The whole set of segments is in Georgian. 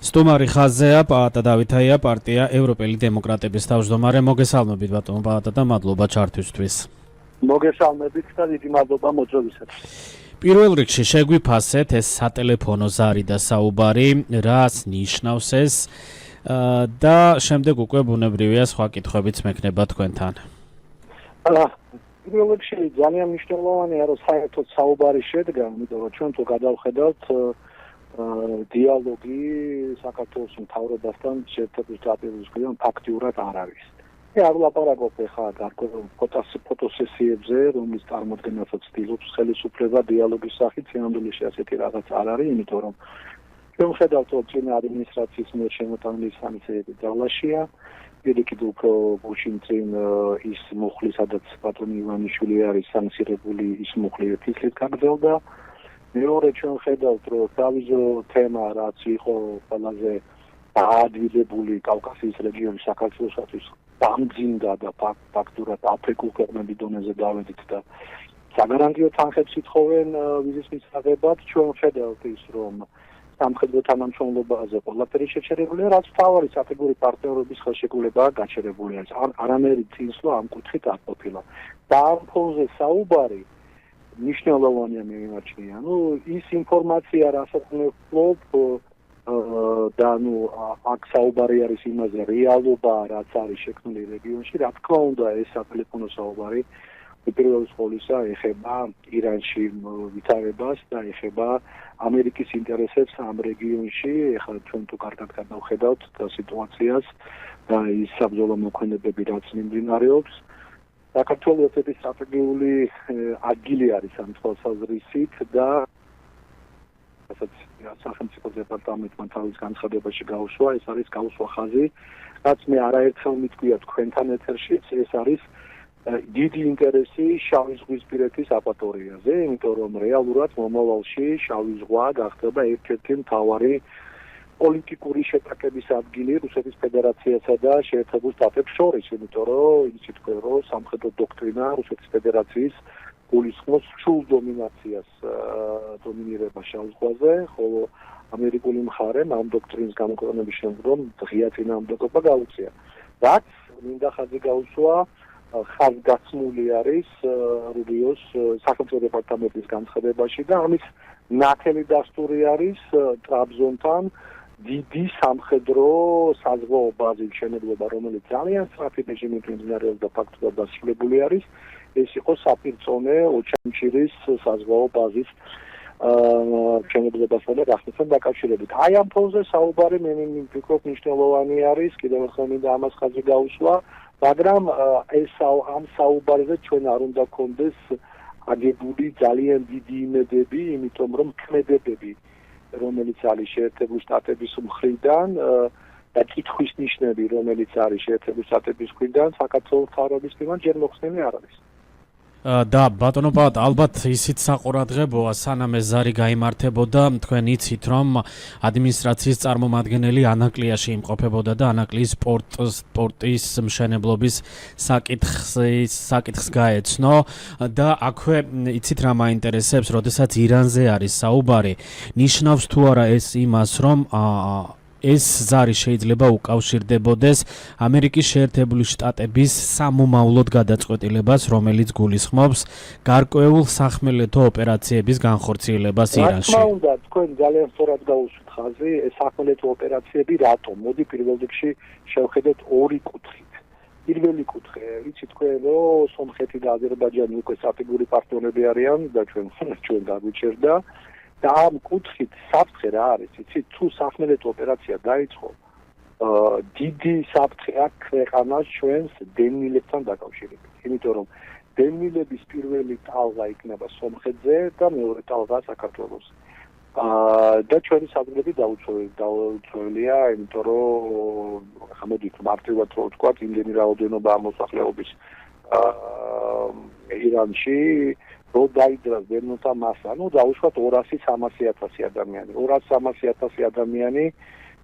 სტუმარი ხაზეა პაატა დავითაია, პარტია ევროპელი დემოკრატების თავმჯდომარე. მოგესალმებით ბატონო პაატა და მადლობა ჩართვისთვის. მოგესალმებით და დიდი მადლობა მოწვევისათვის. პირველ რიგში შეგვიფასეთ ეს სატელეფონო ზარი და საუბარი, რას ნიშნავს ეს და შემდეგ უკვე ბუნებრივია სხვა კითხვებიც მექნება თქვენთან. პირველ რიგში ძალიან მნიშვნელოვანია რომ საერთოდ საუბარი შედგა, იმიტომ რომ ჩვენ თუ გადავხედავთ დიალოგი საქართველოს მთავრობასთან შეერთებული შტატების მხრიდან ფაქტიურად არ არის. არ ვლაპარაკობ ახლა გარკვეულ ფოტოსესიებზე, რომლის წარმოადგენასაც ცდილობს ხელისუფლება დიალოგის სახით, სინამდვილეში ასეთი რაღაც არ არის, იმიტომ რომ ჩვენ ხედავთ რომ წინა ადმინისტრაციის მიერ შემოტანილი სანქციები ძალაშია, პირიქით უფრო გუშინ წინ ის მუხლი, სადაც ბატონი ივანიშვილი არის სანქცირებული, ის მუხლი თითქმის გაგრძელდა. მეორე ჩვენ ხედავთ რომ თავიზო თემა რაც იყო ყველაზე დაადვილებული კავკასიის რეგიონის საქართველოსთვის დამძიმდა და ფაქტურად აფრიკულ ქვეყნების დონეზე დავედით და საგარანტიო თანხებს ითხოვენ ვიზის მისაღებად. ჩვენ ხედავთ ის რომ სამხედრო თანამშრომლობაზე ყველაფერი შეჩერებულია, რაც მთავარი სტრატეგიული პარტნიორობის ხელშეკრულებაა გაჩერებული არის. არანაირი წინსვლა ამ კუთხით არ ყოფილა. და ამ ფონზე საუბარი მნიშვნელოვანია მიმარჩნია. ის ინფორმაცია, რასაც ვფლობ და აქ საუბარი არის იმაზე, რეალობა რაც არის შექმნილი რეგიონში, რა თქმა უნდა, ეს სატელეფონო საუბარი პირველის ყოვლისა ეხება ირანში ვითარებას და ეხება ამერიკის ინტერესებს ამ რეგიონში. ეხლა ჩვენ თუ კარგად გადავხედავთ სიტუაციას და ის საბრძოლო მოქმედებები რაც მიმდინარეობს, საქართველოს ერთ-ერთი სტრატეგიული ადგილი არის ამ თვალსაზრისით და რასაც სახელმწიფო დეპარტამენტმა თავის განცხადებაში გაუსვა, ეს არის გაუსვა ხაზი, რაც მე არაერთხელ მიტყვია თქვენთან ეთერშიც, ეს არის დიდი ინტერესი შავი ზღვისპირეთის აკვატორიაზე, იმიტომ რომ რეალურად მომავალში შავი ზღვა გახდება ერთ-ერთი მთავარი პოლიტიკური შეტაკების ადგილი რუსეთის ფედერაციასა და შეერთებულ შტატებს შორის, იმიტომ რომ იცით თქვენ რომ სამხედრო დოქტრინა რუსეთის ფედერაციის გულისხმობს სრულ დომინაციას, დომინირებას შავ ზღვაზე, ხოლო ამერიკული მხარემ ამ დოქტრინის გამოყენების შემდგომ ღია წინააღმდეგობა გაუწია. რაც მინდა ხაზი გაუსვა, ხაზგასმული არის რუბიოს სახელმწიფო დეპარტამენტის განცხადებაში და ამის ნათელი დასტური არის ტრაბზონთან დიდი სამხედრო საზღვაო ბაზის მშენებლობა, რომელიც ძალიან სწრაფი რეჟიმით მიმდინარეობს და ფაქტობრივად დასრულებული არის. ეს იყო საპირწონე ოჩამჩირის საზღვაო ბაზის მშენებლობასთან და გახსნასთან დაკავშირებით. აი ამ ფონზე საუბარი მე ვფიქრობ მნიშვნელოვანი არის, კიდევ ერთხელ მინდა ამას ხაზი გაუსვა, მაგრამ ამ საუბარზე ჩვენ არ უნდა გქონდეს აგებული ძალიან დიდი იმედები, იმიტომ რომ ქმედებები რომელიც არის შეერთებული შტატების მხრიდან და კითხვის ნიშნები რომელიც არის შეერთებული შტატების მხრიდან საქართველოს მთავრობის მიმართ ჯერ მოხსნილი არ არის. და ბატონო პაატა, ალბათ ისიც საყურადღებოა, სანამ ეს ზარი გაიმართებოდა, თქვენ იცით რომ ადმინისტრაციის წარმომადგენელი ანაკლიაში იმყოფებოდა და ანაკლიის პორტის მშენებლობის საკითხს გაეცნო და აქვე იცით რა მაინტერესებს, როდესაც ირანზე არის საუბარი, ნიშნავს თუ არა ეს იმას, რომ ეს ზარი შეიძლება უკავშირდებოდეს ამერიკის შეერთებული შტატების სამომავლოდ გადაწყვეტილებას, რომელიც გულისხმობს გარკვეულ სახმელეთო ოპერაციების განხორციელებას ირანში. რა თქმა უნდა, თქვენ ძალიან სწორად გაუსვით ხაზი, ეს სახმელეთო ოპერაციები რატომ? მოდი პირველ რიგში შევხედოთ ორი კუთხით. პირველი კუთხე, ვიცით თქვენ რომ სომხეთი და აზერბაიჯანი უკვე სტრატეგიული პარტნიორები არიან და ჩვენ გაგვიჩერდა. და ამ კუთხით საფრთხე რა არის, იცით, თუ სახმელეთო ოპერაცია დაიწყო, დიდი საფრთხე აქვს ქვეყანას ჩვენს დევნილებთან დაკავშირებით. იმიტომ რომ დევნილების პირველი ტალღა იქნება სომხეთზე და მეორე ტალღა საქართველოსზე. და ჩვენი საზღვრები დაუცველია, იმიტომ რომ ხამოდით მარტივად რო ვთქვათ, იმდენი რაოდენობა მოსახლეობის ირანში რო დაიძრას დევნილთა მასა, დაუშვათ 200-300 ადამიანი. 200-300 ადამიანი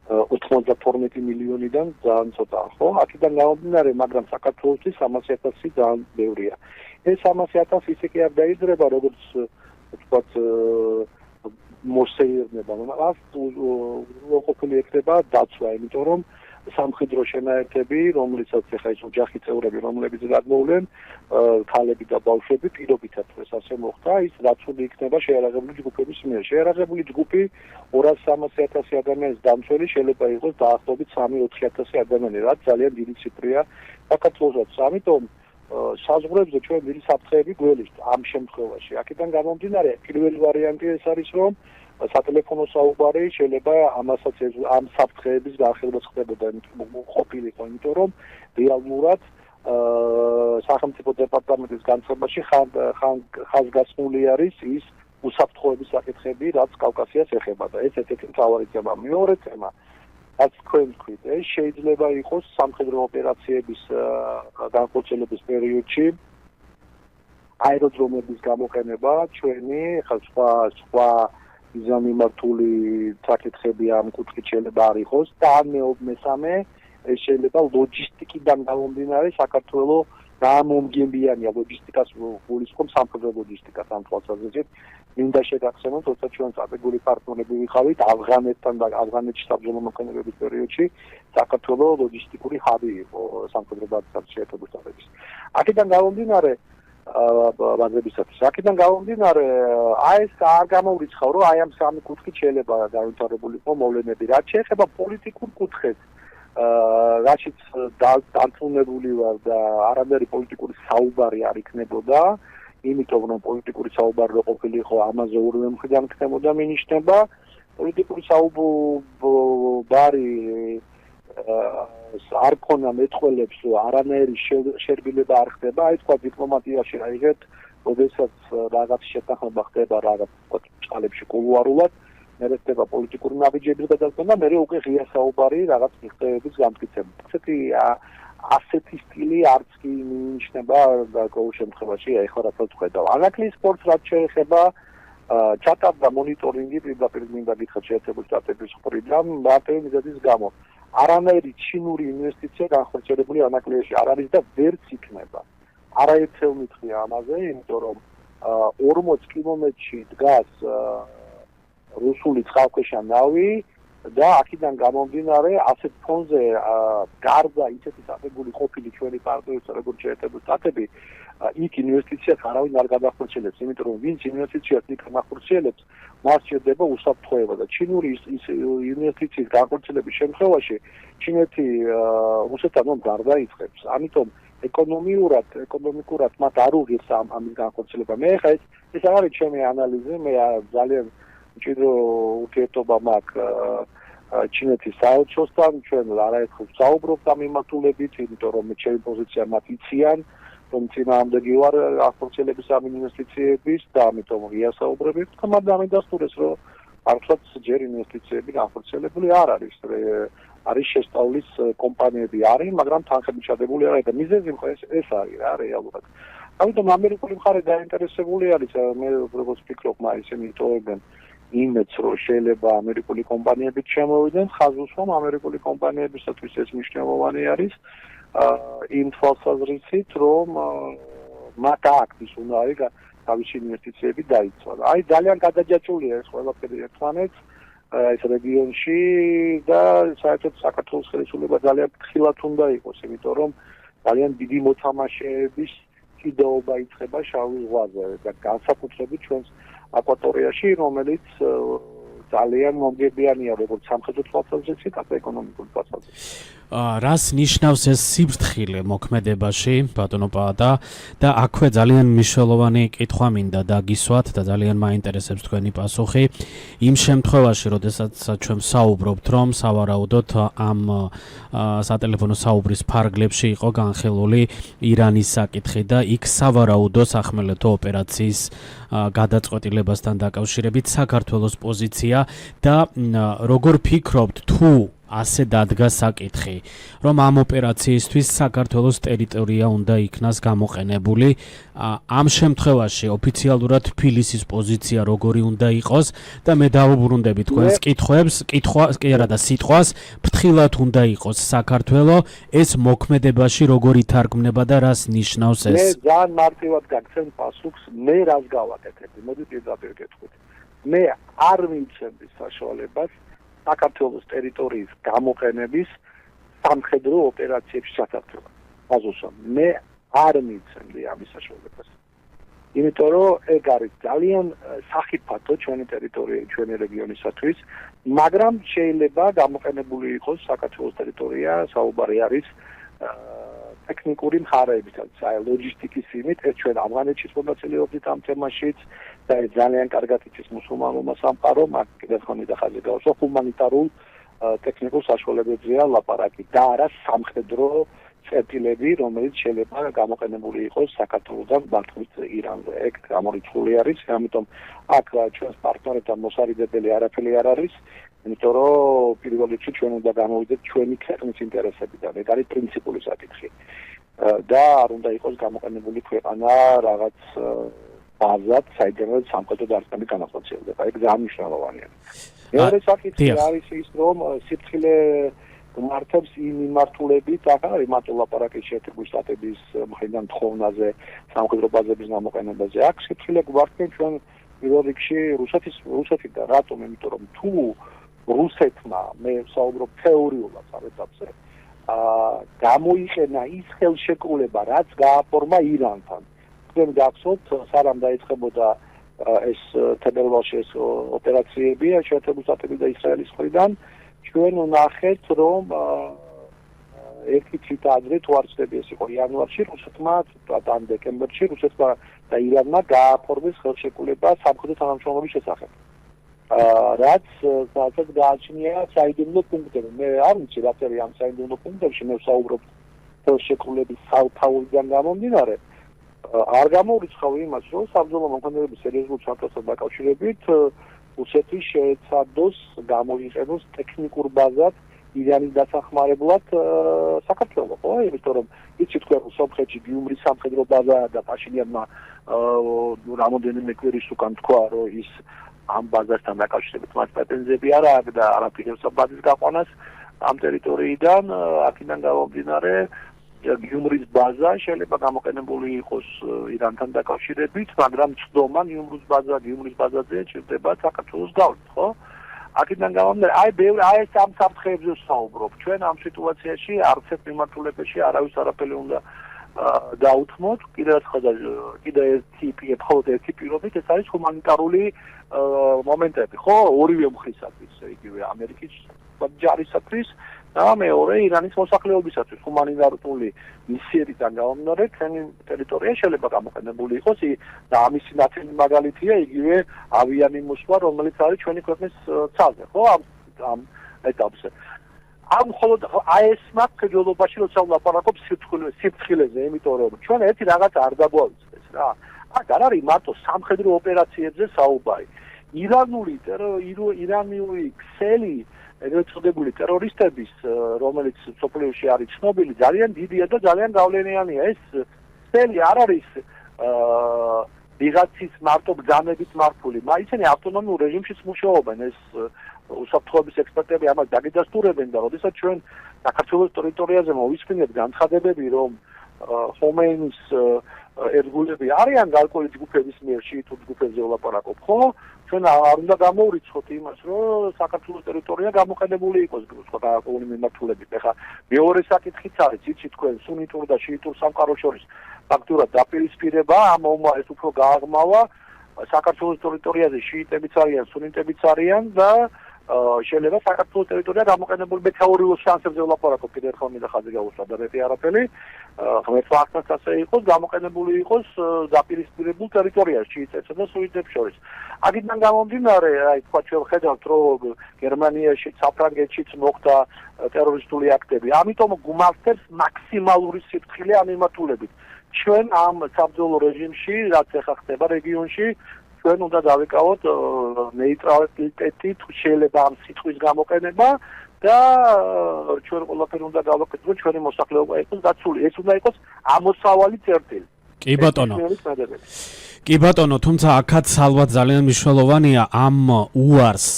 92 მილიონიდან ძალიან ცოტაა, ხო? აქედან გამომდინარე, მაგრამ საქართველოსთვის 300,000 ძალიან ბევრია. ეს 300,000 ისე კი არ დაიძრება, როგორც ვთქვათ, მოსეირნება, მას უყოფილი ექნება დაცვა, იმიტომ რომ სამხედრო შენაერთები, რომლიცაც ახლა ის ოჯახი წევრები, რომლებიც გადმოვლენ, ქალები და ბავშვები პირობითად ეს ასე მოხდა, ის დაცული იქნება შეიარაღებული ჯგუფების მიერ. შეიარაღებული ჯგუფი 200-300 ადამიანის დამცველი შეიძლება იყოს დაახლოებით 3-4 ადამიანი, რაც ძალიან დიდი ციფრია საქართველოსაც. ამიტომ საზღვრებზე ჩვენ დიდი საფრთხეები გველის ამ შემთხვევაში. აქედან გამომდინარე, პირველი ვარიანტი ეს არის, რომ სატელეფონო საუბარი შეიძლება ამასაც ამ საფრთხეების განხილვაც ხდებოდა, ყოფილიყო, იმიტომ რომ რეალურად სახელმწიფო დეპარტამენტის განცხადაში ხაზგასმული არის ის უსაფრთხოების საკითხები, რაც კავკასიას ეხება და ეს ერთ-ერთი მთავარი თემა. მეორე თემა, რაც თქვენ თქვით, ეს შეიძლება იყოს სამხედრო ოპერაციების განხორციელების პერიოდში აეროდრომების გამოყენება, ჩვენი სხვა მიზანმიმართული საკითხები ამ კუთხით შეიძლება არ იყოს და მესამე ეს შეიძლება ლოჯისტიკიდან გამომდინარე საქართველოს გამომგებიანია ლოჯისტიკას გულისხმობს სამხედრო ლოჯისტიკას ამ თვალსაზრისით მინდა შეგახსენოთ როცა ჩვენ სტრატეგიული პარტნიორები ვიყავით ავღანეთთან და ავღანეთში საბრძოლო მოქმედებების პერიოდში საქართველოს ლოჯისტიკური ჰაბი იყო სამხედრო ბაზის შეერთებული შტატების აქედან გამომდინარე აქედან გამომდინარე აი ეს არ გამოვრიცხავ რომ აი ამ სამი კუთხით შეიძლება განვითარებული იყო მოვლენები რაც შეეხება პოლიტიკურ კუთხეს რაშიც დარწმუნებული ვარ და არამერი პოლიტიკური საუბარი არ იქნებოდა იმიტომ რომ პოლიტიკური საუბარი რო ყოფილიყო ამაზე ორივე მხრიდან იქნებოდა მინიშნება პოლიტიკური საუბარი არ ქონა მეტყველებს არანაირი შერბილება არ ხდება აი თქვა დიპლომატიაში აიღეთ როდესაც რაღაც შეთანხმება ხდება რაღაც წყალებში კულუარულად მერე ხდება პოლიტიკური ნაბიჯების გადაწყვეტა მერე უკვე ღია საუბარი რაღაც მიღწევების გამტკიცება ასეთი სტილი არც კი მინიშნება ყოველ შემთხვევაში ეხლა რაც ვხედავ ანაკლის სპორტს რაც შეეხება ჩატარდა მონიტორინგი პირდაპირ მინდა გითხრათ შეერთებული შტატების მხრიდან მარტივი მიზეზის გამო არანაირი ჩინური ინვესტიცია განხორციელებული ანაკლიაში არ არის და ვერც იქნება არაერთელ მithია ამაზე იმიტომ რომ 40 კილომეტრში დგას რუსული წყალქვეშა ნავი და აქედან გამომდინარე ასეთ ფონზე გარდა ისეთი სტრატეგიული ყოფილი ჩვენი პარტნიორები როგორც შეერთებული შტატები იქ ინვესტიციას არავინ არ გადახორციელებს იმიტომ რომ ვინც ინვესტიციას იქ განახორციელებს მას შედება უსაფრთხოება და ჩინური ინვესტიციის განხორციელების შემთხვევაში ჩინეთი რუსეთთან გარდაიწყებს ამიტომ ეკონომიკურად მათ არ უღირს ამის განხორციელება მე ხა ეს არ არის ჩემი ანალიზი მე ძალიან მჭიდრო ურთიერთობა მაქვს ჩინეთის საელჩოსთან ჩვენ არაერთხელ ვსაუბრობთ ამ მიმართულებით იმიტომ რომ ჩემი პოზიცია მათ იციან რომ წინააღმდეგი ვარ განხორციელების ამ ინვესტიციების და ამიტომ ვიასაუბრებით და მათ დამიდასტურეს რომ არცაც ჯერ ინვესტიციები განხორციელებული არ არის არის შესწავლის კომპანიები არის მაგრამ თანხები ჩადებული არ არის და მიზეზი ეს არის რა რეალურად ამიტომ ამერიკული მხარე დაინტერესებული არის მე როგორც ვფიქრობ ისინი იტოვებენ იმედს რომ შეიძლება ამერიკული კომპანიებიც შემოვიდნენ ხაზს რომ ამერიკული კომპანიებისათვის ეს მნიშვნელოვანი არის იმ თვალსაზრისით რომ მათ აქვს უნარი თავისი ინვესტიციები დაიცვალა აი ძალიან გადაჯაჭვულია ეს ყველაფერი ერთმანეთს ეს რეგიონში და საერთოდ საქართველოს ხელისუფლება ძალიან ფრთხილად უნდა იყოს იმიტომ რომ ძალიან დიდი მოთამაშეების კიდეობა იწყება შავი ზღვაზე და განსაკუთრებით ჩვენს აკვატორიაში რომელიც ძალიან მომგებიანია როგორც სამხედრო თვალსაზრისით ასევე ეკონომიკური თვალსაზრისით რას ნიშნავს ეს სიფრთხილე მოქმედებაში ბატონო პაატა და აქვე ძალიან მნიშვნელოვანი კითხვა მინდა დაგისვათ და ძალიან მაინტერესებს თქვენი პასუხი იმ შემთხვევაში როდესაც ჩვენ ვსაუბრობთ რომ სავარაუდოდ ამ სატელეფონო საუბრის ფარგლებში იყო განხილული ირანის საკითხი და იქ სავარაუდო სახმელეთო ოპერაციის გადაწყვეტილებასთან დაკავშირებით საქართველოს პოზიცია და როგორ ფიქრობთ თუ ასე დადგა საკითხი, რომ ამ ოპერაციისთვის საქართველოს ტერიტორია უნდა იქნას გამოყენებული. ამ შემთხვევაში ოფიციალურად თბილისის პოზიცია როგორი უნდა იყოს და მე დავუბრუნდები თქვენს სიტყვას, ფრთხილად უნდა იყოს საქართველო, ეს მოქმედებაში როგორ ითარგმნება და რას ნიშნავს ეს? მე ძალიან მარტივად გაგცემ პასუხს, მე რას გავაკეთებ? მოდი პირდაპირ გეტყვით. მე არ მივცემდი საშუალებას საქართველოს ტერიტორიის გამოყენების სამხედრო ოპერაციებში ჩასატარებლად. აზუსტად, მე არ მივცემდი ამის საშუალებას. იმიტომ რომ ეგ არის ძალიან სახიფათო ჩვენი ტერიტორია, ჩვენი რეგიონისათვის, მაგრამ შეიძლება გამოყენებული იყოს საქართველოს ტერიტორია, საუბარი არის ტექნიკური მხარეებიდან, ლოჯისტიკის იმით, ეს ჩვენ ავღანეთშიც მონაწილეობდით ამ თემაშიც და ეს ძალიან კარგად იცის მუსულმანურმა სამყარომ, აქ კიდევ ხომ დახაზე გავსვა ჰუმანიტარულ ტექნიკურ საშუალებებზეა ლაპარაკი და არა სამხედრო წერტილები, რომელიც შეიძლება გამოყენებული იყოს საქართველოსთან ბათუმის ირანზე. ეგ გამორიცხული არის, ამიტომ აქ ჩვენს პარტნიორებთან მოსარიდებელი არაფერი არ არის, იმიტომ რომ პირველ რიგში ჩვენ უნდა გამოვიდეთ ჩვენი ქვეყნის ინტერესებიდან. ეგ არის პრინციპული საკითხი. და არ უნდა იყოს გამოყენებული ქვეყანა რაღაც ბაზად, საიდანაც სამხედრო დარტყმები განახორციელდება. ეგ ძალიან მნიშვნელოვანია. მეორე საკითხი არის ის, რომ სიფრთხილე მართებს იმ მიმართულებით, აქ არის მარტო ლაპარაკი შეერთებული შტატების მხრიდან თხოვნაზე, სამხედრო ბაზების გამოყენებაზე. აქ სიფრთხილე გვართენ ჩვენ პირველ რიგში რუსეთი და რატომ? იმიტომ რომ თუ რუსეთმა მე საუბრობ თეორიულად ამ ეტაპზე გამოიყენა ის ხელშეკრულება, რაც გააფორმა ირანთან. თქვენ გახსოვთ, სანამ დაიწყებოდა ეს თებერვალში ეს ოპერაციები შეერთებული შტატების და ისრაელის მხრიდან ჩვენ ვნახეთ, რომ ერთი თვით ადრე თუ არ ვცდები ეს იყო იანვარში, რუსეთმა ან დეკემბერში რუსეთმა და ირანმა გააფორმეს ხელშეკრულება სამხედრო თანამშრომლობის შესახებ. რაც გააჩნია საიდუმლო პუნქტები. მე არ ვიცი რა წერია ამ საიდუმლო პუნქტებში, მე ვსაუბრობ ხელშეკრულების სათავიდან გამომდინარე. არ გამოვრიცხავ იმას, რომ საბრძოლო მოქმედებების სერიოზულ ჩათვლასთან დაკავშირებით რუსეთი შეეცადოს გამოიყენოს ტექნიკურ ბაზად ირანის დასახმარებლად საქართველოს, ხო? იმიტომ რომ იცით თქვენ სომხეთში გიუმრის სამხედრო ბაზა და პაშინიანმა რამოდენიმე კვირის უკან თქვა, რომ ის ამ ბაზასთან დაკავშირებით მათ პრეტენზიები არ აქვს და არაფერს ბაზის გაყვანას ამ ტერიტორიიდან, აქედან გამომდინარე გიუმრის ბაზა შეიძლება გამოყენებული იყოს ირანთან დაკავშირებით, მაგრამ ცდომა გიუმრის ბაზაზე ჭირდება საქართველოს გავლით, ხო? აქედან გამომდინარე, ეს ამ საფრთხეებზე ვსაუბრობ. ჩვენ ამ სიტუაციაში არც ერთ მიმართულებაში არავის არაფერი უნდა დაუთმოთ, კიდევ ერთი პირობით, ეს არის ჰუმანიტარული მომენტები, ხო? ორივე მხრისათვის, იგივე ამერიკის ჯარისათვის და მეორე ირანის მოსახლეობისათვის ჰუმანიტარული მისიებიდან გამომდინარე, ჩვენი ტერიტორია შეიძლება გამოყენებული იყოს და ამის ნათელი მაგალითია იგივე ავიანიმუსვა, რომელიც არის ჩვენი ქვეყნის ცალზე, ხო? ამ ეტაპზე. ამ მხოლოდ ეს მაგალობაში როცა ვლაპარაკობ სიფრთხილეზე, იმიტომ რომ ჩვენ ერთი რაღაც არ დაგვაუწყდეს რა. აქ არ არის მარტო სამხედრო ოპერაციებზე საუბარი. ირანული ქსელი ეგრეთ წოდებული ტერორისტების, რომელიც სოფლიოში არის ცნობილი, ძალიან დიდია და ძალიან გავლენიანია. ეს ქსელი არ არის ვიღაცის მარტო ბრძანებით მართული. ისინი ავტონომიურ რეჟიმშიც მუშაობენ, ეს უსაფრთხოების ექსპერტები ამას დაგიდასტურებენ და როდესაც ჩვენ საქართველოს ტერიტორიაზე მოვისმინეთ განცხადებები, რომ ხომეინის ერთგულები არიან გარკვეული ჯგუფების მიერ შიიტურ ჯგუფებზე ვლაპარაკობ, ხო? ჩვენ არ უნდა გამოვრიცხოთ იმას, რომ საქართველოს ტერიტორია გამოყენებული იყოს გარკვეული მიმართულებით. ეხლა მეორე საკითხიც არის, იცით თქვენ სუნიტურ და შიიტურ სამყაროს შორის ფაქტურად დაპირისპირება, ამ ომმა ეს უფრო გააღრმავა, საქართველოს ტერიტორიაზე შიიტებიც არიან, სუნიტებიც არიან და შეიძლება საქართველოს ტერიტორია გამოყენებული თეორიულ შანსებზე ვლაპარაკობ, კიდევ ერთხელ მინდა ხაზი გავუსვა და მეტი არაფერი, ღმერთმა ახსნას ასე იყოს, გამოყენებული იყოს დაპირისპირებულ ტერიტორიაში შიიტებსა და სუნიტებს შორის. აქედან გამომდინარე, თქვა ჩვენ ხედავთ, რომ გერმანიაში, საფრანგეთშიც მოხდა ტერორისტული აქტები. ამიტომ გვმართებს მაქსიმალური სიფრთხილე ამ მიმართულებით. ჩვენ ამ საბრძოლო რეჟიმში, რაც ახლა ხდება რეგიონში, ჩვენ უნდა დავიკავოთ ნეიტრალიტეტი, თუ შეიძლება ამ სიტყვის გამოყენება და ჩვენ ყველაფერი უნდა გავაკეთოთ, რომ ჩვენი მოსახლეობა იყოს დაცული. ეს უნდა იყოს ამოსავალი წერტილი. კი ბატონო, თუმცა აქაც ალბათ ძალიან მნიშვნელოვანია ამ უარს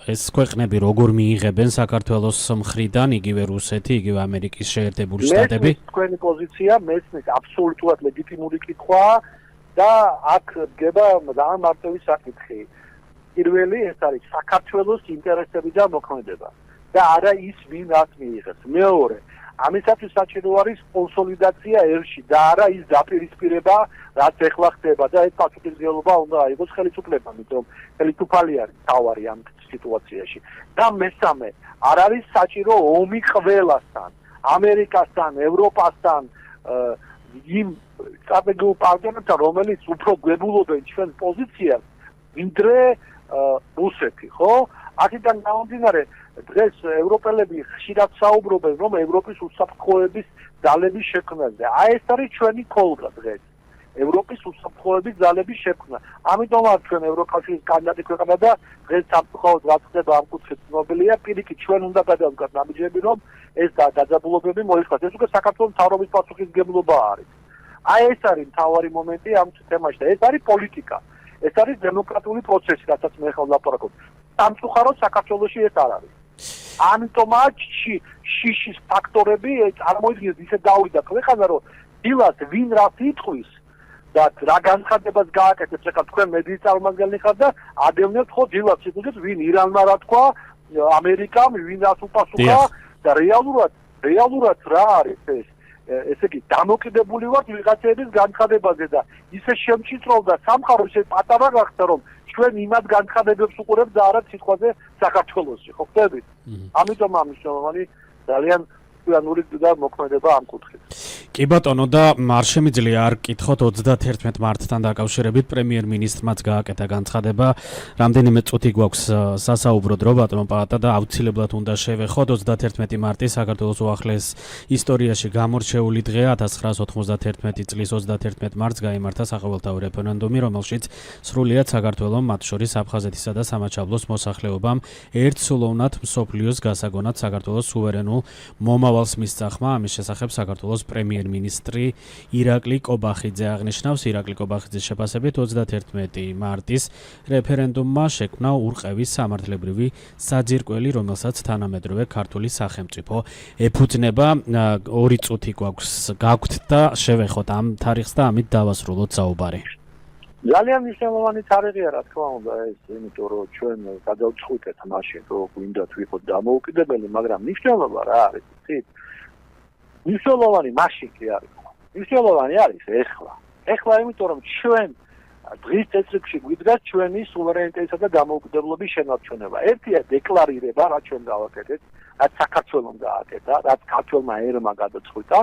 ეს ქვეყნები როგორ მიიღებენ საქართველოს მხრიდან, იგივე რუსეთი, იგივე ამერიკის შეერთებული შტატები. თქვენი პოზიცია მესმის აბსოლუტურად ლეგიტიმური კითხვაა და აქ დგება ძალიან მარტივი საკითხი. პირველი ეს არის საქართველოს ინტერესები და მოქმედება და არა ის ვინ რაც მიიღეს. მეორე, ამისათვის საჭირო არის კონსოლიდაცია ერში და არა ის დაპირისპირება, რაც ეხლა ხდება და ეს პასუხისმგებლობა უნდა აიღოს ხელისუფლებამ, იმიტომ ხელისუფალი არის თავარი ამ სიტუაციაში. და მესამე, არ არის საჭირო ომი ყველასთან, ამერიკასთან, ევროპასთან, იმ სტრატეგიულ პარტნიორებთან, რომელიც უფრო გვებულობენ ჩვენ პოზიციას, ვიდრე რუსეთი, ხო? აქედან გამომდინარე, დღეს ევროპელები ხშირად საუბრობენ, რომ ევროპის უსაფრთხოების ძალების შექმნაზე. აი ეს არის ჩვენი ქოლგა დღეს. ევროპის უსაფრთხოების ძალების შექმნა. ამიტომ არ ჩვენ ევროკავშირის კანდიდატი ქვეყანა და დღეს სამწუხაროდ რაც ხდება ამ კუთხით ცნობილია, პირიქით ჩვენ უნდა გადავდგათ ნაბიჯები, რომ ეს დაძაბულობები მოიხსნას. ეს უკვე საქართველოს მთავრობის პასუხისმგებლობა არის. აი ეს არის მთავარი მომენტი ამ თემაში და ეს არის პოლიტიკა. ეს არის დემოკრატიული პროცესი, რასაც მე ხელ ვლაპარაკობ. სამწუხაროდ საქართველოში ეს არ არის. ამიტომაც შიშის ფაქტორები წარმოიდგინეთ ისე დავიდა ქვეყანა, რომ დილას ვინ რას იტყვის და რა განცხადებას გააკეთებს, ეხლა თქვენ მედიის წარმომადგენელი ხართ და ადევნებთ ხო დილას იტყვით ვინ ირანმა რა თქვა, ამერიკამ ვინ რას უპასუხა და რეალურად რა არის ეს? ესე იგი დამოკიდებული ვართ ვიღაცების განცხადებაზე და ისე შემჭიწროვდა სამყარო ისე პატარა გახდა რომ ჩვენ იმად განცხადებებს უყურებთ და არა სიტყვაზე საქართველოში ხო ხდებით? ამიტომ ამის შემოვალი ძალიან პლანური და მოქმედება ამ კუთხით. კი ბატონო და არ შემიძლია არ კითხოთ 31 მარტთან დაკავშირებით პრემიერ-მინისტრმაც გააკეთა განცხადება. რამდენიმე წუთი გვაქვს სასაუბროდ რო ბატონო პაატა და აუცილებლად უნდა შევეხოთ 31 მარტი საქართველოს უახლეს ისტორიაში გამორჩეული დღეა 1991 წლის 31 მარტს გაიმართა საყოველთაო რეფერენდუმი, რომელშიც სრულიად საქართველოს, მათ შორის აფხაზეთისა და სამაჩაბლოს მოსახლეობამ ერთსულოვნად მსოფლიოს გასაგონად საქართველოს სუვერენულ მომავალს მისწახმა. ამის შესახებ საქართველოს პრემიერ-მინისტრი ირაკლი კობახიძე აღნიშნავს. ირაკლი კობახიძის შეფასებით 31 მარტის რეფერენდუმმა შექმნა ურყევის სამართლებრივი საძირკველი, რომელსაც თანამედროვე ქართული სახელმწიფო ეფუძნება. 2 წუთი გაგვთ და შევეხოთ ამ თარიღს და ამით დავასრულოთ საუბარი. ძალიან მნიშვნელოვანი თარიღია რა თქმა უნდა ეს, იმიტომ რომ ჩვენ გადავწყვიტეთ მაშინ რომ გვინდათ ვიყოთ დამოუკიდებელი, მაგრამ მნიშვნელობა რა არის? მნიშვნელოვანი მაშინ კი არის. მნიშვნელოვანი არის ეხლა. ეხლა იმიტომ რომ ჩვენ დღის წესრიგში გვიდგას ჩვენი სუვერენიტეტისა და დამოუკიდებლობის შენარჩუნება. ერთია დეკლარირება, რაც ჩვენ გავაკეთეთ, რაც საქართველოს გააკეთა, რაც ქართველმა ერმა გადაწყვიტა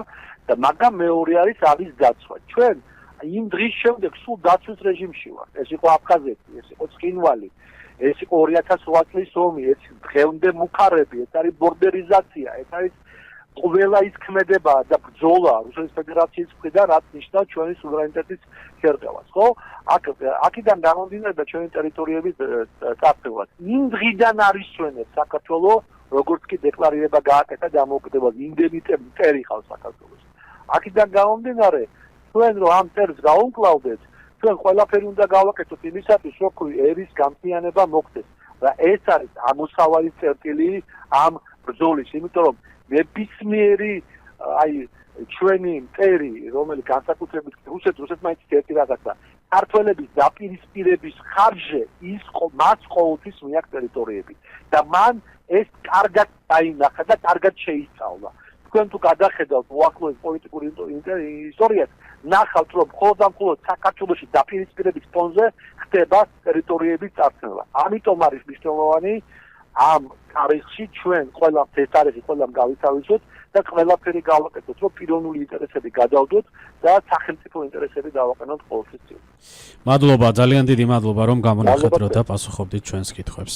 და მაგრამ მეორე არის ამის დაცვა. ჩვენ იმ დღის შემდეგ სულ დაცვის რეჟიმში ვართ. ეს იყო აფხაზეთი, ეს იყო ცხინვალი, ეს იყო 2008 წლის ომი, ეს დღემდე მუხარები, ეს არის ბორდერიზაცია, ეს არის ყველა ის ქმედება და ბრძოლა რუსეთის ფედერაციის მხრიდან, რაც ნიშნავს ჩვენი სუვერენიტეტის შერყევას, ხო? აქედან გამომდინარე და ჩვენი ტერიტორიების წარსულს. იმ დღიდან არის ჩვენებს საქართველოს, როგორც კი დეკლარირება გააკეთა დამოუკიდებლად, იმდენი წერი ყავს საქართველოს. აქედან გამომდინარე ჩვენ რომ ამ წერს გავუმკლავდეთ, ჩვენ ყველაფერი უნდა გავაკეთოთ იმისათვის, რომ ერის გამთიანება მოხდეს. და ეს არის ამოსავალი წერტილი ამ ბრძოლის, იმიტომ რომ ნებისმიერი აი ჩვენი მტერი, რომელიც განსაკუთრებით რუსეთმა იცით ერთი რაღაცა, ქართველების დაპირისპირების ხარჯზე ის მას ყოველთვის მიაქვს ტერიტორიები და მან ეს კარგად დაინახა და კარგად შეისწავლა. თქვენ თუ გადახედავთ უახლოეს პოლიტიკურ ისტორიას, ნახავთ რომ მხოლოდ საქართველოში დაპირისპირების ფონზე ხდება ტერიტორიების წარსულობა. ამიტომ არის მნიშვნელოვანი ამ თარიღში ჩვენ ყველა ეს თარიღი ყველამ გავითავისოთ და ყველაფერი გავაკეთოთ, რომ პიროვნული ინტერესები გადავდოთ და სახელმწიფო ინტერესები დავაყენოთ ყოველთვის წინ. მადლობა, ძალიან დიდი მადლობა რომ გამონახეთ და პასუხობდით ჩვენს კითხვებს.